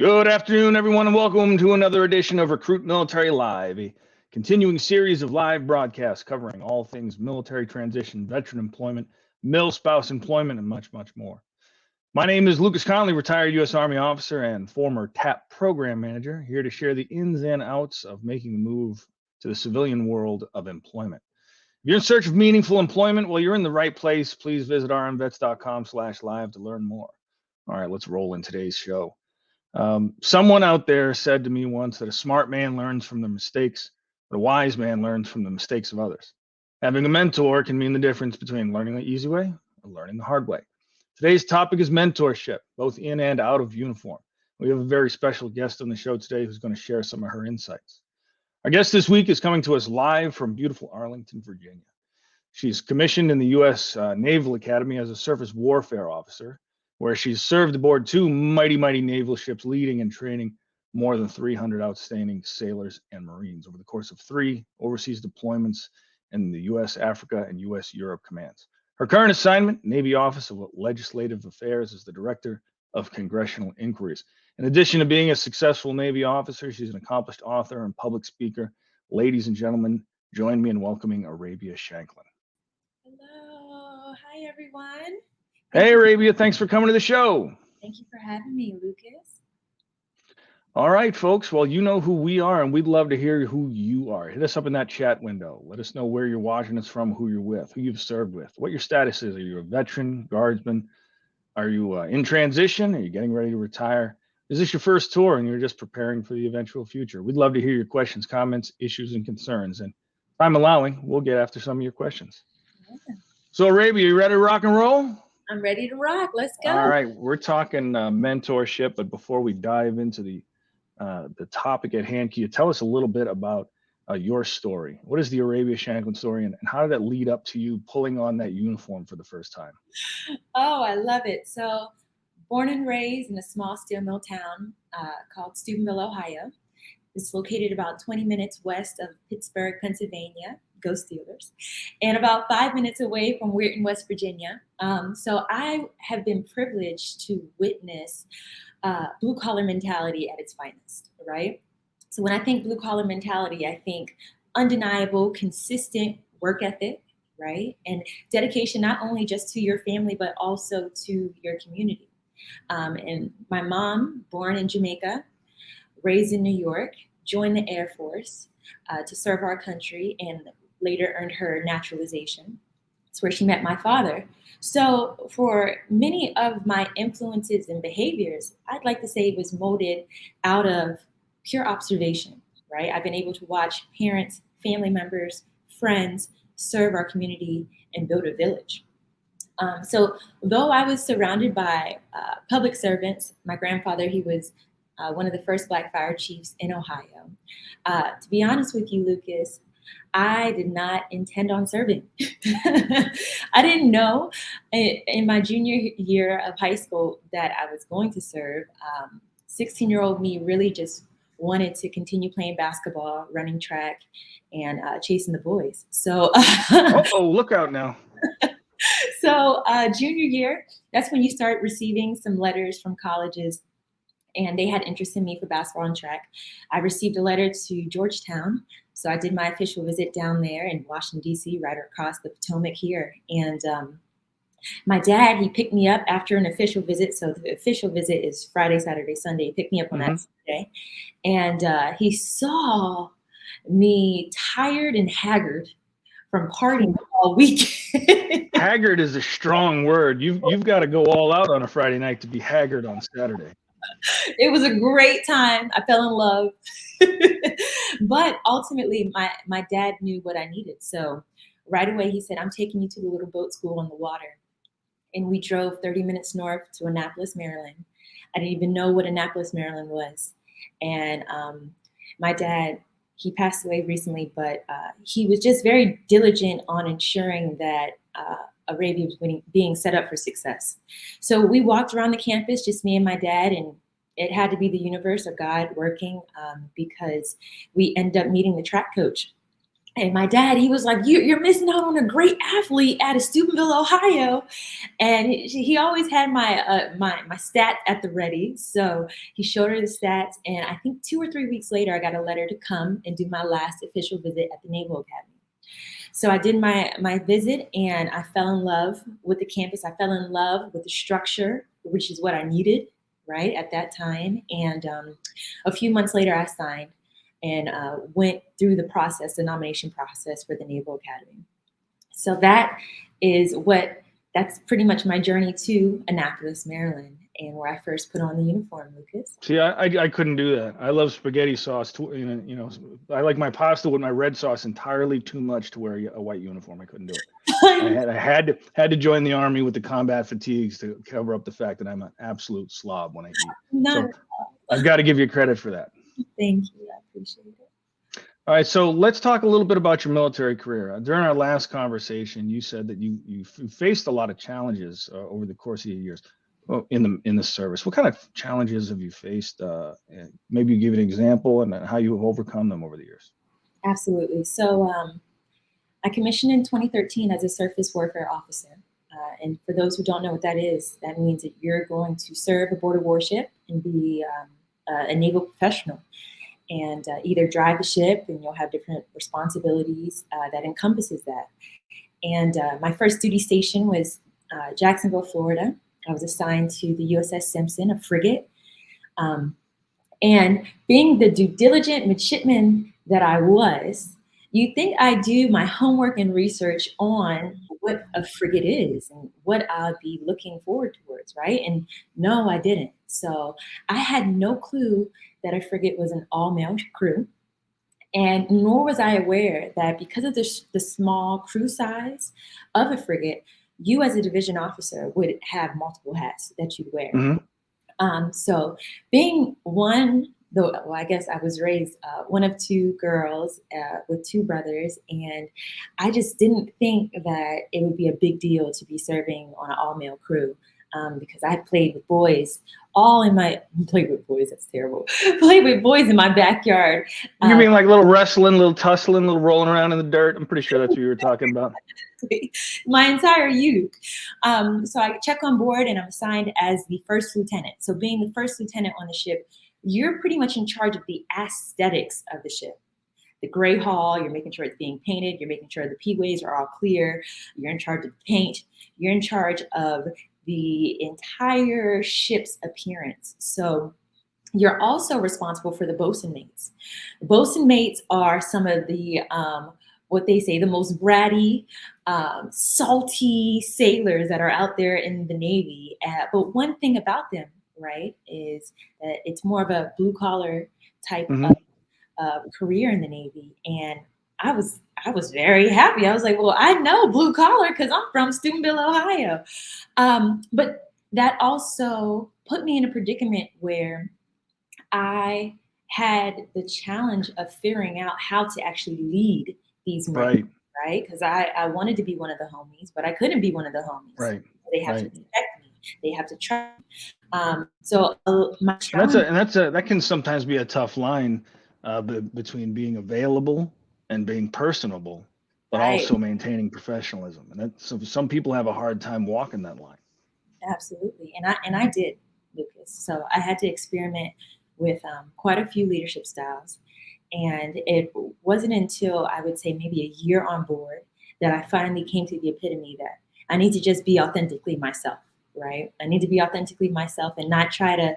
Good afternoon, everyone, and welcome to another edition of Recruit Military Live, a continuing series of live broadcasts covering all things military transition, veteran employment, mil-spouse employment, and much, much more. My name is Lucas Connolly, retired U.S. Army officer and former TAP program manager, here to share the ins and outs of making the move to the civilian world of employment. If you're in search of meaningful employment, well, you're in the right place. Please visit rmvets.com/live to learn more. All right, let's roll in today's show. Someone out there said to me once that a smart man learns from their mistakes, but a wise man learns from the mistakes of others. Having a mentor can mean the difference between learning the easy way and learning the hard way. Today's topic is mentorship, both in and out of uniform. We have a very special guest on the show today who's going to share some of her insights. Our guest this week is coming to us live from beautiful Arlington, Virginia. She's commissioned in the U.S. Naval Academy as a surface warfare officer, where she's served aboard two mighty naval ships, leading and training more than 300 outstanding sailors and Marines over the course of 3 overseas deployments in the U.S. Africa and U.S. Europe commands. Her current assignment, Navy Office of Legislative Affairs, is the Director of Congressional Inquiries. In addition to being a successful Navy officer, she's an accomplished author and public speaker. Ladies and gentlemen, join me in welcoming Arabia Shanklin. Hello. Hi, everyone. Hey, Arabia, thanks for coming to the show. Thank you for having me, Lucas. All right, folks. Well, you know who we are, and we'd love to hear who you are. Hit us up in that chat window. Let us know where you're watching us from, who you're with, who you've served with, what your status is. Are you a veteran, guardsman? Are you in transition? Are you getting ready to retire? Is this your first tour and you're just preparing for the eventual future? We'd love to hear your questions, comments, issues, and concerns. And time allowing, we'll get after some of your questions. Yeah. So, Arabia, you ready to rock and roll? I'm ready to rock. Let's go. All right, we're talking mentorship, but before we dive into the topic at hand, can you tell us a little bit about your story? What is the Arabia Shanklin story, and how did that lead up to you pulling on that uniform for the first time? Oh, I love it. So, born and raised in a small steel mill town called Steubenville, Ohio. It's located about 20 minutes west of Pittsburgh, Pennsylvania. Go Steelers, and about 5 minutes away from Weirton, West Virginia. So I have been privileged to witness blue collar mentality at its finest, right? So when I think blue collar mentality, I think undeniable, consistent work ethic, right? And dedication not only just to your family, but also to your community. And my mom, born in Jamaica, raised in New York, joined the Air Force to serve our country, and later earned her naturalization. It's where she met my father. So for many of my influences and behaviors, I'd like to say it was molded out of pure observation, right? I've been able to watch parents, family members, friends serve our community and build a village. So though I was surrounded by public servants, my grandfather, he was one of the first Black fire chiefs in Ohio. To be honest with you, Lucas, I did not intend on serving. I didn't know in my junior year of high school that I was going to serve. 16-year-old me really just wanted to continue playing basketball, running track, and chasing the boys. So, look out now. So junior year, that's when you start receiving some letters from colleges, and they had interest in me for basketball and track. I received a letter to Georgetown. So I did my official visit down there in Washington, D.C., right across the Potomac here. And my dad, he picked me up after an official visit. So the official visit is Friday, Saturday, Sunday. He picked me up on that Sunday. And he saw me tired and haggard from partying all week. Haggard is a strong word. You've got to go all out on a Friday night to be haggard on Saturday. It was a great time. I fell in love. But ultimately, my dad knew what I needed. So right away, he said, I'm taking you to the little boat school on the water. And we drove 30 minutes north to Annapolis, Maryland. I didn't even know what Annapolis, Maryland was. And my dad, he passed away recently, but he was just very diligent on ensuring that Arabia was being set up for success. So we walked around the campus, just me and my dad, and it had to be the universe or God working because we ended up meeting the track coach And my dad, he was like, you're missing out on a great athlete out of Steubenville, Ohio. And he always had my stats at the ready. So he showed her the stats. And I think 2 or 3 weeks later, I got a letter to come and do my last official visit at the Naval Academy. So I did my visit, and I fell in love with the campus. I fell in love with the structure, which is what I needed, right, at that time. And a few months later, I signed and went through the process, the nomination process for the Naval Academy. So that's pretty much my journey to Annapolis, Maryland, and where I first put on the uniform, Lucas. See, I couldn't do that. I love spaghetti sauce. I like my pasta with my red sauce entirely too much to wear a white uniform. I couldn't do it. I had to join the Army with the combat fatigues to cover up the fact that I'm an absolute slob when I eat. So I've got to give you credit for that. Thank you. I appreciate it. All right, so let's talk a little bit about your military career. During our last conversation, you said that you faced a lot of challenges over the course of your years in the service. What kind of challenges have you faced? Maybe you give an example and how you have overcome them over the years. Absolutely. So I commissioned in 2013 as a surface warfare officer. And for those who don't know what that is, that means that you're going to serve aboard a warship and be a naval professional, and either drive the ship, and you'll have different responsibilities that encompasses that. And my first duty station was Jacksonville, Florida. I was assigned to the USS Simpson, a frigate. And being the due diligent midshipman that I was, you think I do my homework and research on what a frigate is and what I'll be looking forward towards, right? And no, I didn't. So I had no clue that a frigate was an all-male crew. And nor was I aware that because of the small crew size of a frigate, you as a division officer would have multiple hats that you'd wear. Mm-hmm. So being one, I guess I was raised one of 2 girls with 2 brothers, and I just didn't think that it would be a big deal to be serving on an all-male crew. Because I played with boys played with boys, that's terrible. Played with boys in my backyard. You mean like little wrestling, little tussling, little rolling around in the dirt? I'm pretty sure that's what you were talking about. My entire youth. So I check on board, and I'm assigned as the first lieutenant. So being the first lieutenant on the ship, you're pretty much in charge of the aesthetics of the ship. The gray hull, you're making sure it's being painted. You're making sure the P-ways are all clear. You're in charge of the paint. You're in charge of the entire ship's appearance. So you're also responsible for the bosun mates. Bosun mates are some of the, what they say, the most bratty, salty sailors that are out there in the Navy. But one thing about them, right, is that it's more of a blue collar type of career in the Navy. And I was very happy. I was like, well, I know blue collar because I'm from Steubenville, Ohio. But that also put me in a predicament where I had the challenge of figuring out how to actually lead these men, right? Because I wanted to be one of the homies, but I couldn't be one of the homies. Right. They have to respect me. They have to trust me. So my challenge, that can sometimes be a tough line between being available and being personable, but also maintaining professionalism. And some people have a hard time walking that line. Absolutely. And I did, Lucas. So I had to experiment with quite a few leadership styles. And it wasn't until I would say maybe a year on board that I finally came to the epitome that I need to just be authentically myself, right? I need to be authentically myself and not try to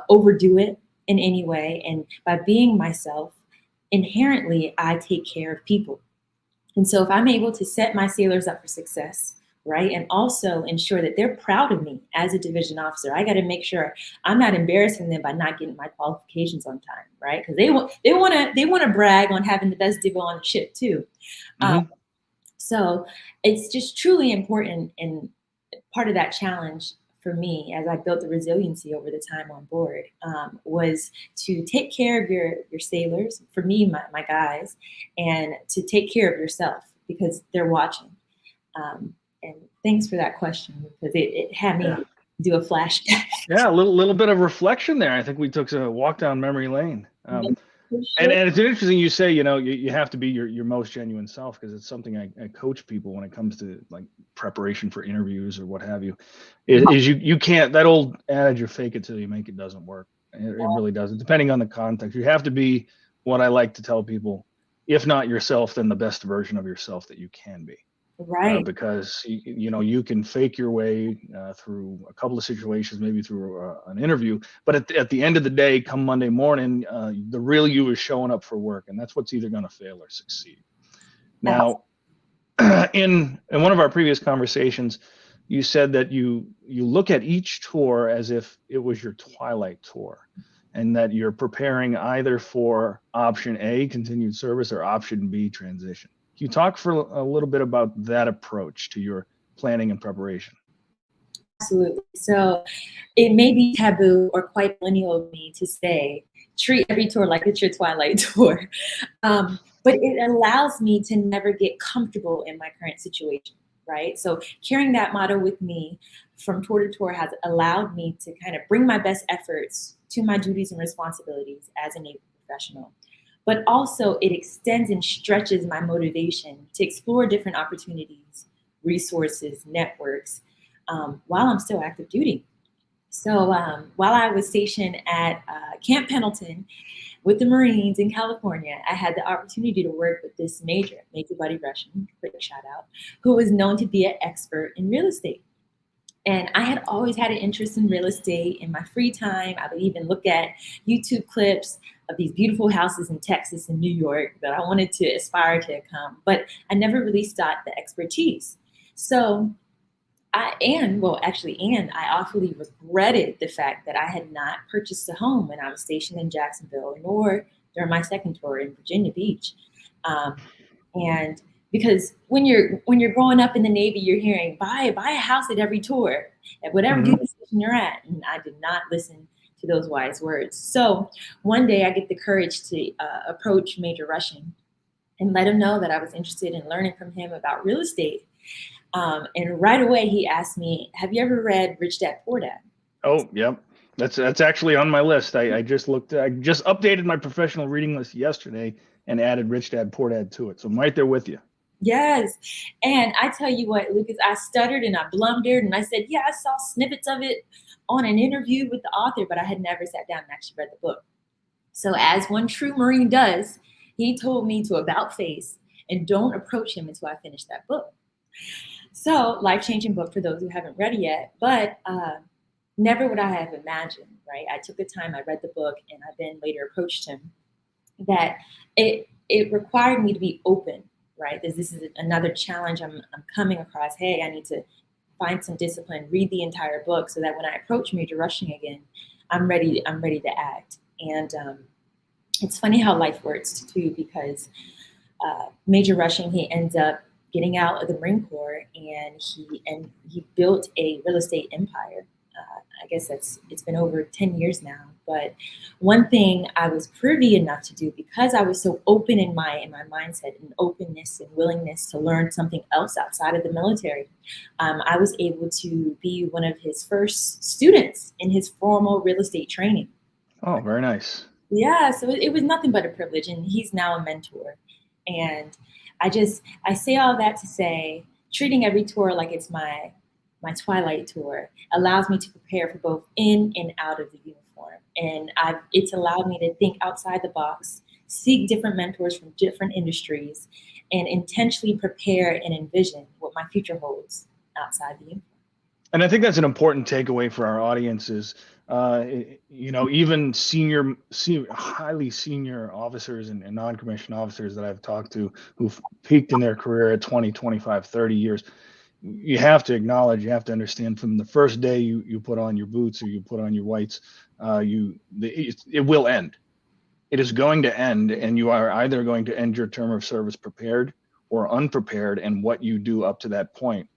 overdo it in any way. And by being myself, inherently, I take care of people. And so if I'm able to set my sailors up for success, right, and also ensure that they're proud of me as a division officer, I got to make sure I'm not embarrassing them by not getting my Qualifications on time, right? Because they want to brag on having the best div on the ship too. So it's just truly important, and part of that challenge for me as I built the resiliency over the time on board was to take care of your sailors, for me, my guys, and to take care of yourself because they're watching. And thanks for that question, because it had me do a flashback. Yeah, a little bit of reflection there. I think we took a walk down memory lane. And it's interesting you say, you have to be your most genuine self, because it's something I coach people when it comes to like preparation for interviews or what have you, is you can't, that old adage of fake it till you make it doesn't work. It really doesn't, depending on the context. You have to be what I like to tell people, if not yourself, then the best version of yourself that you can be. Right. Because you can fake your way through a couple of situations, maybe through an interview, but at the end of the day, come Monday morning, the real you is showing up for work, and that's what's either going to fail or succeed. Now, in one of our previous conversations, you said that you look at each tour as if it was your twilight tour, and that you're preparing either for option A, continued service, or option B, transition. Can you talk for a little bit about that approach to your planning and preparation? Absolutely. So it may be taboo or quite millennial of me to say, treat every tour like it's your twilight tour. But it allows me to never get comfortable in my current situation, right? So carrying that motto with me from tour to tour has allowed me to kind of bring my best efforts to my duties and responsibilities as a Navy professional. But also it extends and stretches my motivation to explore different opportunities, resources, networks, while I'm still active duty. So while I was stationed at Camp Pendleton with the Marines in California, I had the opportunity to work with this Major Buddy Russian, quick shout out, who was known to be an expert in real estate. And I had always had an interest in real estate. In my free time, I would even look at YouTube clips of these beautiful houses in Texas and New York that I wanted to aspire to come, but I never really sought the expertise. So I awfully regretted the fact that I had not purchased a home when I was stationed in Jacksonville, nor during my second tour in Virginia Beach. And because when you're growing up in the Navy, you're hearing buy a house at every tour at whatever duty station you're at, and I did not listen to those wise words. So one day I get the courage to approach Major Russian and let him know that I was interested in learning from him about real estate. And right away he asked me, "Have you ever read Rich Dad Poor Dad?" Oh, yep. That's actually on my list. I just updated my professional reading list yesterday and added Rich Dad Poor Dad to it. So I'm right there with you. Yes. And I tell you what, Lucas, I stuttered and I blundered and I said, yeah, I saw snippets of it on an interview with the author, but I had never sat down and actually read the book. So as one true Marine does, he told me to about face and don't approach him until I finish that book. So life-changing book for those who haven't read it yet, but never would I have imagined, right? I took the time, I read the book, and I then later approached him, that it required me to be open, right? This is another challenge I'm coming across. Hey, I need to find some discipline, read the entire book so that when I approach Major Rushing again, I'm ready to act. And it's funny how life works too, because Major Rushing, he ends up getting out of the Marine Corps, and he built a real estate empire. I guess it's been over 10 years now. But one thing I was privy enough to do, because I was so open in my mindset and openness and willingness to learn something else outside of the military, I was able to be one of his first students in his formal real estate training. Oh, very nice. Yeah, so it was nothing but a privilege, and he's now a mentor. And I say all that to say, treating every tour like it's my twilight tour allows me to prepare for both in and out of the uniform. And it's allowed me to think outside the box, seek different mentors from different industries, and intentionally prepare and envision what my future holds outside the uniform. And I think that's an important takeaway for our audiences. Even highly senior officers and non-commissioned officers that I've talked to who've peaked in their career at 20, 25, 30 years, you have to acknowledge, you have to understand from the first day you put on your boots or you put on your whites, it will end. It is going to end, and you are either going to end your term of service prepared or unprepared, and what you do up to that point,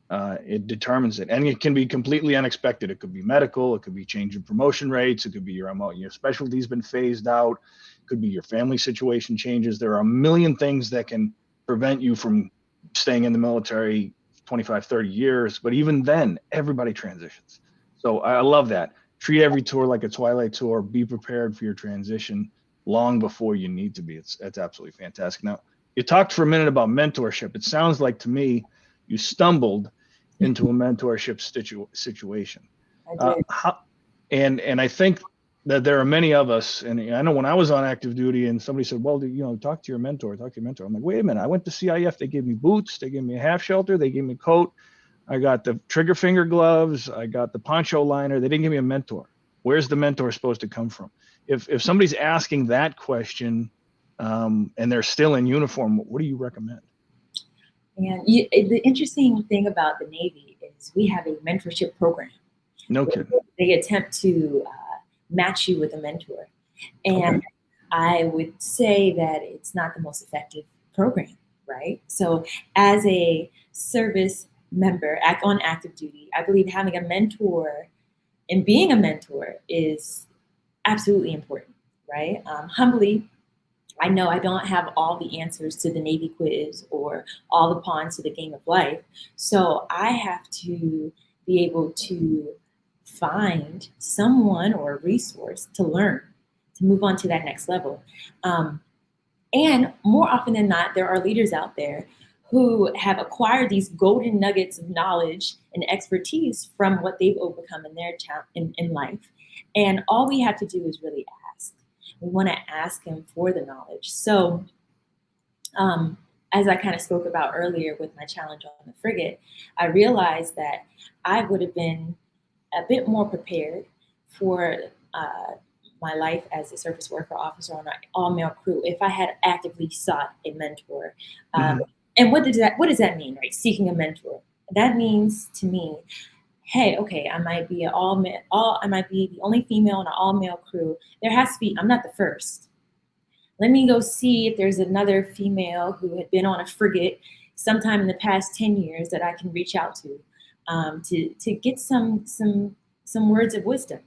it determines it. And it can be completely unexpected. It could be medical, it could be change in promotion rates, it could be your specialty's been phased out, it could be your family situation changes. There are a million things that can prevent you from staying in the military 25, 30 years, but even then, everybody transitions. So I love that. Treat every tour like a twilight tour. Be prepared for your transition. long before you need to be. It's absolutely fantastic. Now, you talked for a minute about mentorship. It sounds like to me you stumbled into a mentorship situation. I did. And I think that there are many of us, and I know when I was on active duty and somebody said, well, talk to your mentor. I'm like, wait a minute, I went to CIF, they gave me boots, they gave me a half shelter, they gave me a coat, I got the trigger finger gloves, I got the poncho liner, they didn't give me a mentor. Where's the mentor supposed to come from? If somebody's asking that question, and they're still in uniform, what do you recommend? And the interesting thing about the Navy is we have a mentorship program. No kidding. They attempt to match you with a mentor. And Okay. I would say that it's not the most effective program, right? So as a service member on active duty, I believe having a mentor and being a mentor is absolutely important, right? Humbly, I know I don't have all the answers to the Navy quiz or all the pawns to the game of life. So I have to be able to find someone or a resource to learn, to move on to that next level. And more often than not, there are leaders out there who have acquired these golden nuggets of knowledge and expertise from what they've overcome in their in life. And all we have to do is really ask. We want to ask him for the knowledge. So, as I kind of spoke about earlier with my challenge on the frigate, I realized that I would have been a bit more prepared for my life as a surface worker officer on an all-male crew if I had actively sought a mentor. And what does that mean, right? Seeking a mentor. That means to me, hey, okay, I might be I might be the only female in an all-male crew. There has to be. I'm not the first. Let me go see if there's another female who had been on a frigate sometime in the past 10 years that I can reach out to get some words of wisdom,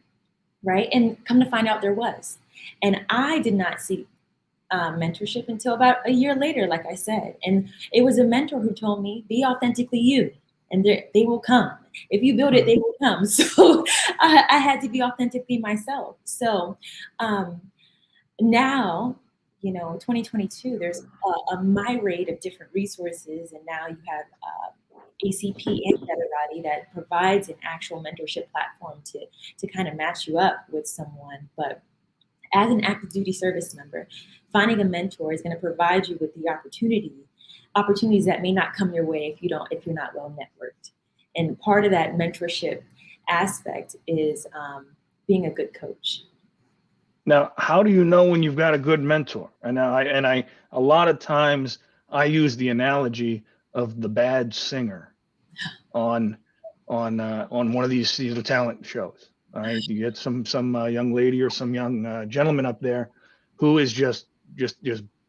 right? And come to find out there was. And I did not seek mentorship until about a year later, like I said. And it was a mentor who told me, be authentically you, and they will come. If you build it, they will come. So I had to be authentically myself. So now, 2022, there's a myriad of different resources, and now you have ACP and Veterati that provides an actual mentorship platform to kind of match you up with someone. But as an active duty service member, finding a mentor is going to provide you with the opportunities that may not come your way if you're not well networked. And part of that mentorship aspect is being a good coach. Now, how do you know when you've got a good mentor? And a lot of times I use the analogy of the bad singer on one of these talent shows. All right, you get some young lady or some young gentleman up there who is just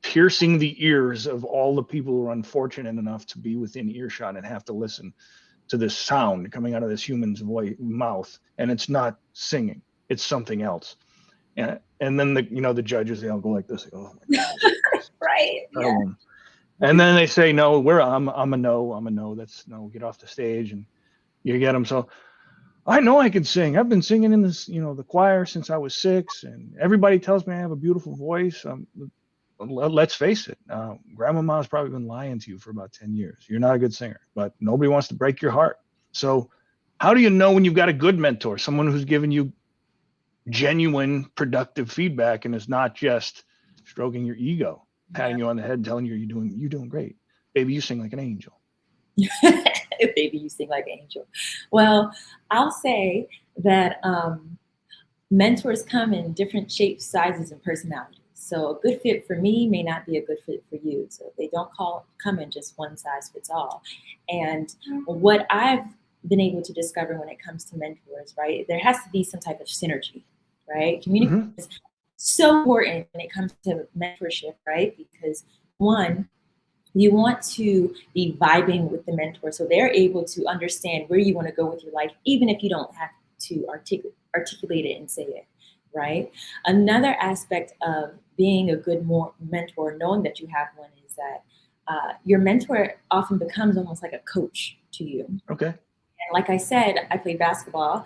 piercing the ears of all the people who are unfortunate enough to be within earshot and have to listen to this sound coming out of this human's mouth, and it's not singing; it's something else. And then the judges, they all go like this. They go, oh my God. Right. Yeah. And then they say, no, I'm a no. That's no, get off the stage, and you get them. So I know I can sing. I've been singing in this, the choir since I was 6, and everybody tells me I have a beautiful voice. Let's face it. Grandmama's probably been lying to you for about 10 years. You're not a good singer, but nobody wants to break your heart. So how do you know when you've got a good mentor, someone who's giving you genuine, productive feedback and is not just stroking your ego, patting you on the head, telling you you're doing great. Baby, you sing like an angel. Baby, you sing like an angel. Well, I'll say that mentors come in different shapes, sizes, and personalities. So a good fit for me may not be a good fit for you. So they don't come in just one size fits all. And what I've been able to discover when it comes to mentors, right, there has to be some type of synergy, right? Communication is so important when it comes to mentorship, right? Because one, you want to be vibing with the mentor so they're able to understand where you want to go with your life, even if you don't have to articulate it and say it, right? Another aspect of being a good mentor, knowing that you have one, is that your mentor often becomes almost like a coach to you. Okay. And like I said, I play basketball.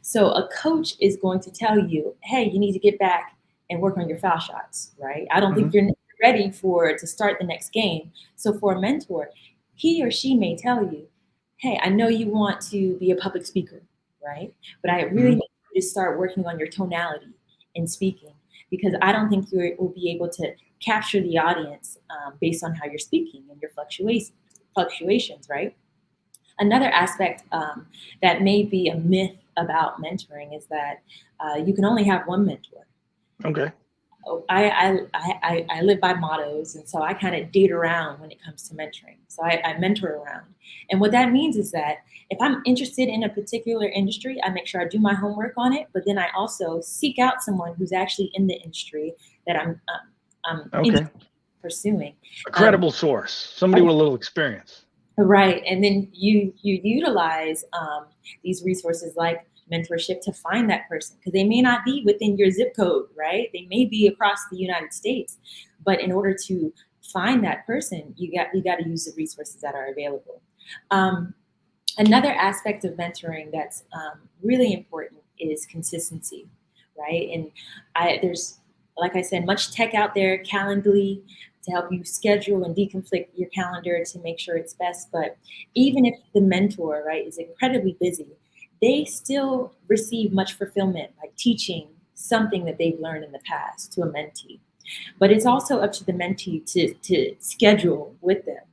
So a coach is going to tell you, hey, you need to get back and work on your foul shots, right? I don't Mm-hmm. think you're ready to start the next game. So for a mentor, he or she may tell you, hey, I know you want to be a public speaker, right? But I really need you to start working on your tonality in speaking, because I don't think you will be able to capture the audience based on how you're speaking and your fluctuations, right? Another aspect that may be a myth about mentoring is that you can only have one mentor. Okay. I live by mottos, and so I kind of date around when it comes to mentoring. So I mentor around. And what that means is that if I'm interested in a particular industry, I make sure I do my homework on it, but then I also seek out someone who's actually in the industry that I'm Okay. pursuing. A credible source, somebody with a little experience. Right. And then you utilize these resources like mentorship to find that person, because they may not be within your zip code, right? They may be across the United States, but in order to find that person, you got to use the resources that are available. Another aspect of mentoring that's really important is consistency, right? And there's, like I said, much tech out there, Calendly, to help you schedule and deconflict your calendar to make sure it's best. But even if the mentor, right, is incredibly busy, they still receive much fulfillment, like teaching something that they've learned in the past to a mentee. But it's also up to the mentee to schedule with them.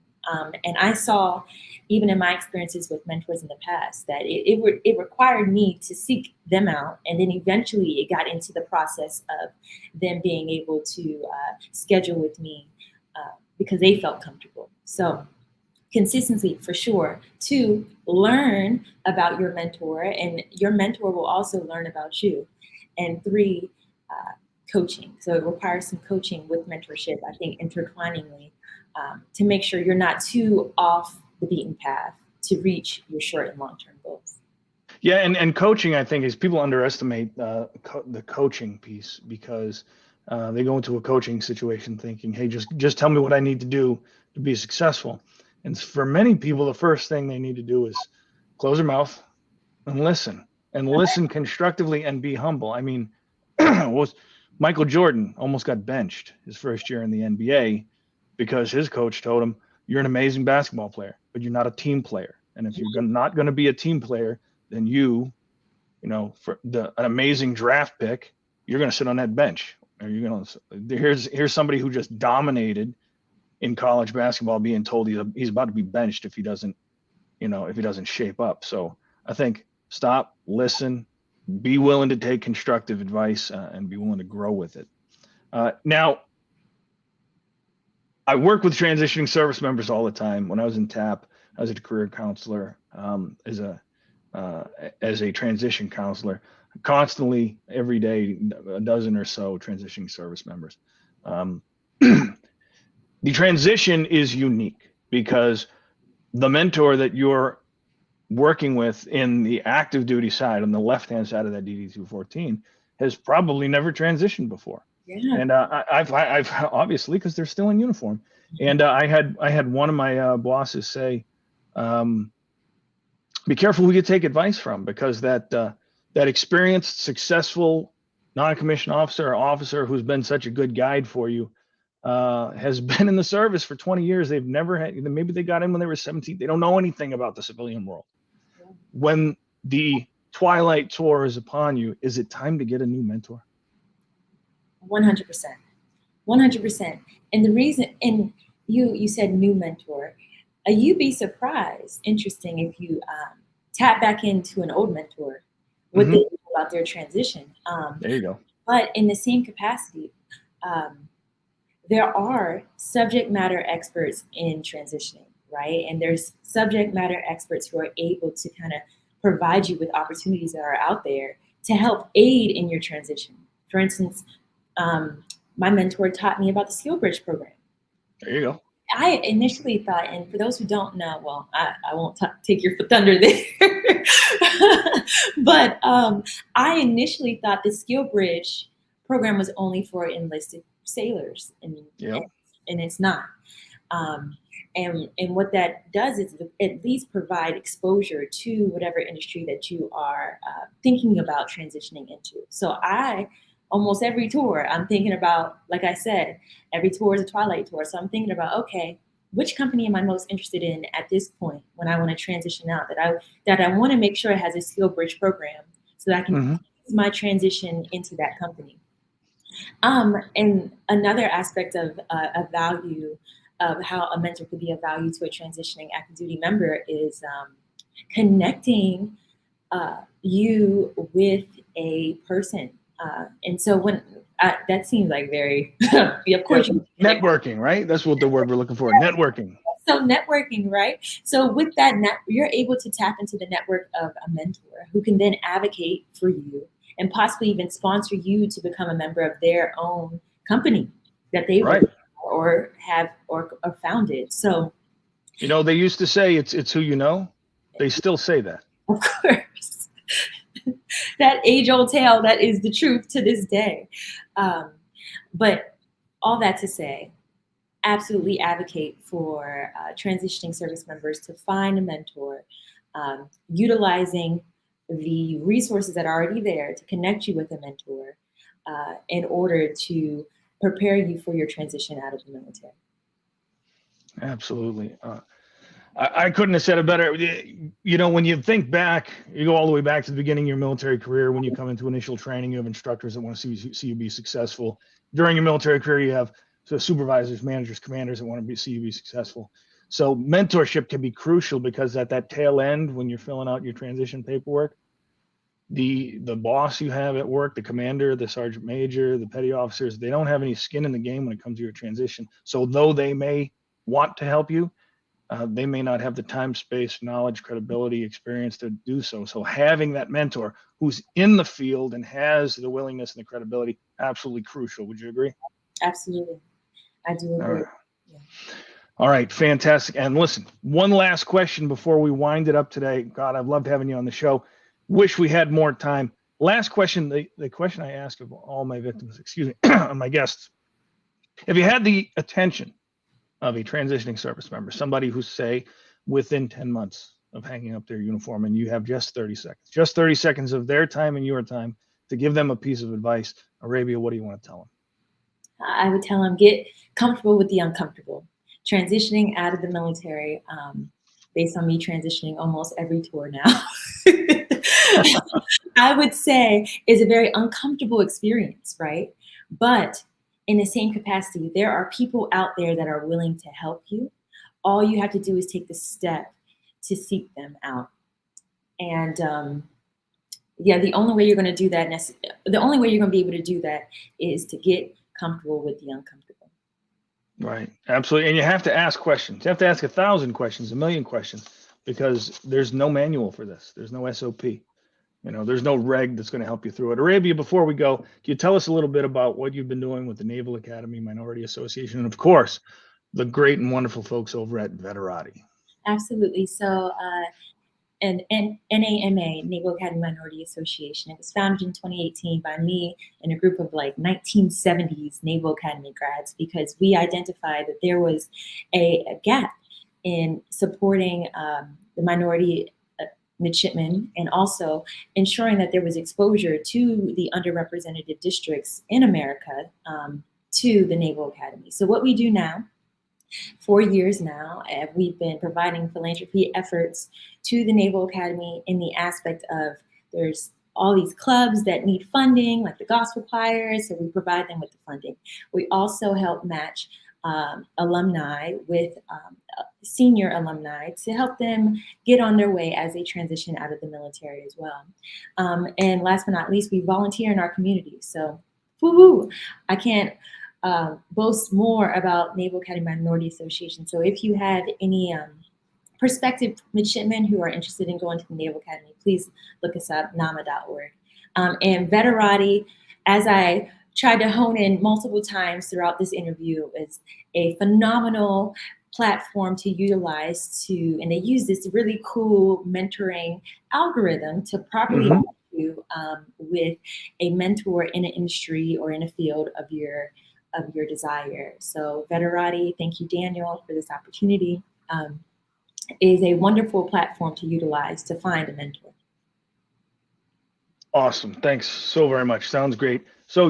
And I saw, even in my experiences with mentors in the past, that it required me to seek them out. And then eventually it got into the process of them being able to schedule with me because they felt comfortable. So consistency for sure. 2, learn about your mentor, and your mentor will also learn about you. And 3, coaching. So it requires some coaching with mentorship, I think, intertwiningly, to make sure you're not too off the beaten path to reach your short and long-term goals. Yeah, and coaching, I think, is people underestimate the coaching piece, because they go into a coaching situation thinking, hey, just tell me what I need to do to be successful. And for many people, the first thing they need to do is close their mouth and listen constructively and be humble. I mean, Michael Jordan almost got benched his first year in the NBA because his coach told him, you're an amazing basketball player, but you're not a team player. And if you're not going to be a team player, then for an amazing draft pick, you're going to sit on that bench. Or you're going to, here's somebody who just dominated in college basketball, being told he's about to be benched if he doesn't shape up. So I think stop, listen, be willing to take constructive advice, and be willing to grow with it. Now, I work with transitioning service members all the time. When I was in TAP, I was a career counselor, as a transition counselor, constantly every day, a dozen or so transitioning service members. The transition is unique because the mentor that you're working with in the active duty side, on the left-hand side of that DD-214, has probably never transitioned before. Yeah. And I've obviously, because they're still in uniform. And I had one of my bosses say, be careful who you take advice from, because that experienced, successful non-commissioned officer or officer who's been such a good guide for you has been in the service for 20 years. They've never had, maybe they got in when they were 17. They don't know anything about the civilian world. When the twilight tour is upon you, is it time to get a new mentor? 100%. 100%. And the reason, and you said new mentor, you'd be surprised, interesting, if you tap back into an old mentor, what they know about their transition. There you go. But in the same capacity, there are subject matter experts in transitioning, right? And there's subject matter experts who are able to kind of provide you with opportunities that are out there to help aid in your transition. For instance, my mentor taught me about the Skill Bridge program. There you go. I initially thought, and for those who don't know, well, I won't take your thunder there, but I initially thought the Skill Bridge program was only for enlisted sailors, and it's not. And what that does is at least provide exposure to whatever industry that you are thinking about transitioning into. So I almost every tour, I'm thinking about, like I said, every tour is a twilight tour. So I'm thinking about, okay, which company am I most interested in at this point when I want to transition out? That I want to make sure it has a skill bridge program so that I can ease my transition into that company. And another aspect of a value of how a mentor could be of value to a transitioning active duty member is connecting you with a person. And so when that seems like very, of course, networking, right? That's what the word we're looking for. Networking. So networking, right? So with that, you're able to tap into the network of a mentor who can then advocate for you and possibly even sponsor you to become a member of their own company that they work or have or founded. So, you know, they used to say it's who you know. They still say that. Of course. That age-old tale, that is the truth to this day. But all that to say, absolutely advocate for transitioning service members to find a mentor, utilizing the resources that are already there to connect you with a mentor in order to prepare you for your transition out of the military. Absolutely. I couldn't have said it better. You know, when you think back, you go all the way back to the beginning of your military career. When you come into initial training, you have instructors that want to see you be successful. During your military career, you have supervisors, managers, commanders that want to see you be successful. So mentorship can be crucial because at that tail end, when you're filling out your transition paperwork, the boss you have at work, the commander, the sergeant major, the petty officers, they don't have any skin in the game when it comes to your transition. So though they may want to help you, they may not have the time, space, knowledge, credibility, experience to do so. So having that mentor who's in the field and has the willingness and the credibility, absolutely crucial. Would you agree? Absolutely. I do agree. All right. Yeah. All right, fantastic. And listen, one last question before we wind it up today. God, I've loved having you on the show. Wish we had more time. Last question, the question I ask of all my victims, my guests. If you had the attention of a transitioning service member, somebody who's, say, within 10 months of hanging up their uniform, and you have just 30 seconds of their time and your time to give them a piece of advice, Arabia, what do you want to tell them? I would tell them, get comfortable with the uncomfortable. Transitioning out of the military, based on me transitioning almost every tour now, I would say is a very uncomfortable experience, right? But in the same capacity, there are people out there that are willing to help you. All you have to do is take the step to seek them out. And the only way you're going to do that, the only way you're going to be able to do that is to get comfortable with the uncomfortable. Right. Absolutely. And you have to ask questions. You have to ask 1,000 questions, 1,000,000 questions, because there's no manual for this. There's no SOP. You know, there's no reg that's going to help you through it. Arabia, before we go, can you tell us a little bit about what you've been doing with the Naval Academy Minority Association, and of course, the great and wonderful folks over at Veterati? Absolutely. So, and NAMA, Naval Academy Minority Association. It was founded in 2018 by me and a group of like 1970s Naval Academy grads, because we identified that there was a gap in supporting the minority midshipmen and also ensuring that there was exposure to the underrepresented districts in America to the Naval Academy. So what we do now, 4 years now, we've been providing philanthropy efforts to the Naval Academy in the aspect of there's all these clubs that need funding, like the gospel choirs, so we provide them with the funding. We also help match alumni with senior alumni to help them get on their way as they transition out of the military as well. And last but not least, we volunteer in our community. So, woo-hoo, I can't boast more about Naval Academy Minority Association. So if you have any prospective midshipmen who are interested in going to the Naval Academy, please look us up, nama.org. And Veterati, as I tried to hone in multiple times throughout this interview, is a phenomenal platform to utilize and they use this really cool mentoring algorithm to properly help you with a mentor in an industry or in a field of your desire. So Veterati, thank you, Daniel, for this opportunity. Is a wonderful platform to utilize to find a mentor. Awesome. Thanks so very much. Sounds great. So,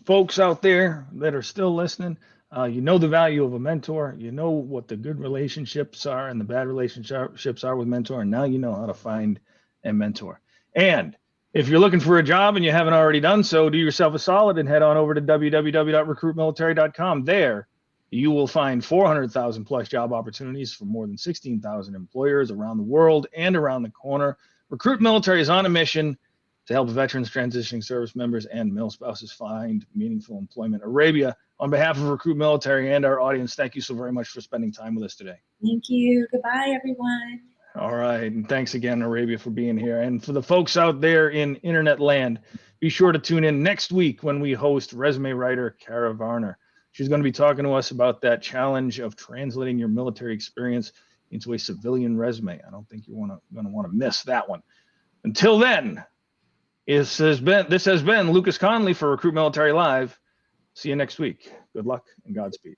folks out there that are still listening, the value of a mentor. You know what the good relationships are and the bad relationships are with mentor. And now you know how to find a mentor. And if you're looking for a job and you haven't already done so, do yourself a solid and head on over to www.recruitmilitary.com. There, you will find 400,000 plus job opportunities for more than 16,000 employers around the world and around the corner. Recruit Military is on a mission to help veterans, transitioning service members, and mil spouses find meaningful employment. Arabia, on behalf of Recruit Military and our audience, thank you so very much for spending time with us today. Thank you. Goodbye, everyone. All right. And thanks again, Arabia, for being here. And for the folks out there in internet land, be sure to tune in next week when we host resume writer Kara Varner. She's going to be talking to us about that challenge of translating your military experience into a civilian resume. I don't think you're going to want to miss that one. Until then, this has been Lucas Connolly for Recruit Military Live. See you next week. Good luck and Godspeed.